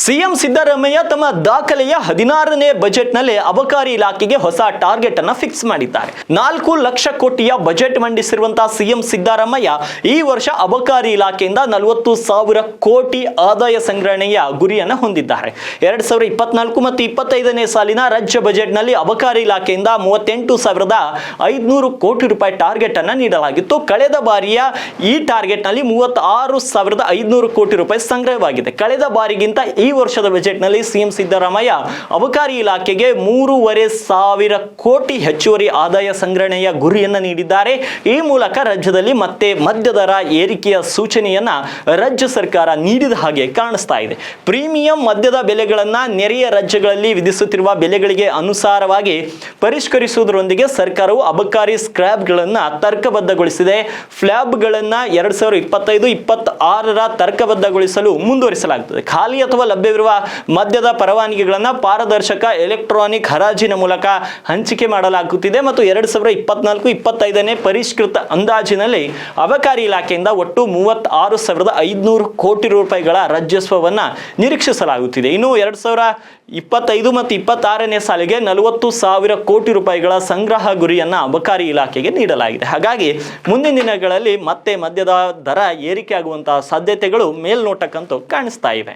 CM Siddaramaiah ತಮ್ಮ ದಾಖಲೆಯ 16ನೇ ಬಜೆಟ್ನಲ್ಲಿ ಅಬಕಾರಿ ಇಲಾಖೆಗೆ ಹೊಸ ಟಾರ್ಗೆಟ್ ಅನ್ನು ಫಿಕ್ಸ್ ಮಾಡಿದ್ದಾರೆ. 4 ಲಕ್ಷ ಕೋಟಿಯ ಬಜೆಟ್ ಮಂಡಿಸಿರುವಂತಹ ಸಿಎಂ ಸಿದ್ದರಾಮಯ್ಯ ಈ ವರ್ಷ ಅಬಕಾರಿ ಇಲಾಖೆಯಿಂದ 40,000 ಕೋಟಿ ಆದಾಯ ಸಂಗ್ರಹಣೆಯ ಗುರಿಯನ್ನು ಹೊಂದಿದ್ದಾರೆ. 2024 ಮತ್ತು 25ನೇ ಸಾಲಿನ ರಾಜ್ಯ ಬಜೆಟ್ನಲ್ಲಿ ಅಬಕಾರಿ ಇಲಾಖೆಯಿಂದ 38,500 ಕೋಟಿ ರೂಪಾಯಿ ಟಾರ್ಗೆಟ್ ಅನ್ನು ನೀಡಲಾಗಿತ್ತು. ಕಳೆದ ಬಾರಿಯ ಈ ಟಾರ್ಗೆಟ್ನಲ್ಲಿ 36,500 ಕೋಟಿ ರೂಪಾಯಿ ಸಂಗ್ರಹವಾಗಿದೆ. ಕಳೆದ ಬಾರಿಗಿಂತ ಈ ವರ್ಷದ ಬಜೆಟ್ನಲ್ಲಿ ಸಿಎಂ ಸಿದ್ದರಾಮಯ್ಯ ಅಬಕಾರಿ ಇಲಾಖೆಗೆ 3,500 ಕೋಟಿ ಹೆಚ್ಚುವರಿ ಆದಾಯ ಸಂಗ್ರಹಣೆಯ ಗುರಿಯನ್ನು ನೀಡಿದ್ದಾರೆ. ಈ ಮೂಲಕ ರಾಜ್ಯದಲ್ಲಿ ಮತ್ತೆ ಮದ್ಯ ದರ ಏರಿಕೆಯ ಸೂಚನೆಯನ್ನ ರಾಜ್ಯ ಸರ್ಕಾರ ನೀಡಿದ ಹಾಗೆ ಕಾಣಿಸ್ತಾ ಇದೆ. ಪ್ರೀಮಿಯಂ ಮದ್ಯದ ಬೆಲೆಗಳನ್ನು ನೆರೆಯ ರಾಜ್ಯಗಳಲ್ಲಿ ವಿಧಿಸುತ್ತಿರುವ ಬೆಲೆಗಳಿಗೆ ಅನುಸಾರವಾಗಿ ಪರಿಷ್ಕರಿಸುವುದರೊಂದಿಗೆ ಸರ್ಕಾರವು ಅಬಕಾರಿ ಸ್ಕ್ರಾಪ್ಗಳನ್ನು ತರ್ಕಬದ್ಧಗೊಳಿಸಿದೆ. ಫ್ಲ್ಯಾಬ್ಗಳನ್ನು 2025-26ರ ತರ್ಕಬದ್ಧಗೊಳಿಸಲು ಮುಂದುವರಿಸಲಾಗುತ್ತದೆ. ಖಾಲಿ ಅಥವಾ ಲಭ್ಯವಿರುವ ಮದ್ಯದ ಪರವಾನಗಿಗಳನ್ನು ಪಾರದರ್ಶಕ ಎಲೆಕ್ಟ್ರಾನಿಕ್ ಹರಾಜಿನ ಮೂಲಕ ಹಂಚಿಕೆ ಮಾಡಲಾಗುತ್ತಿದೆ ಮತ್ತು 2024-25ನೇ ಪರಿಷ್ಕೃತ ಅಂದಾಜಿನಲ್ಲಿ ಅಬಕಾರಿ ಇಲಾಖೆಯಿಂದ ಒಟ್ಟು 36,500 ಕೋಟಿ ರೂಪಾಯಿಗಳ ರಾಜಸ್ವವನ್ನು ನಿರೀಕ್ಷಿಸಲಾಗುತ್ತಿದೆ. ಇನ್ನು 2025 ಮತ್ತು 26ನೇ ಸಾಲಿಗೆ 40,000 ಕೋಟಿ ರೂಪಾಯಿಗಳ ಸಂಗ್ರಹ ಗುರಿಯನ್ನು ಅಬಕಾರಿ ಇಲಾಖೆಗೆ ನೀಡಲಾಗಿದೆ. ಹಾಗಾಗಿ ಮುಂದಿನ ದಿನಗಳಲ್ಲಿ ಮತ್ತೆ ಮದ್ಯದ ದರ ಏರಿಕೆ ಆಗುವಂತಹ ಸಾಧ್ಯತೆಗಳು ಮೇಲ್ನೋಟಕ್ಕಂತೂ ಕಾಣಿಸ್ತಾ ಇವೆ.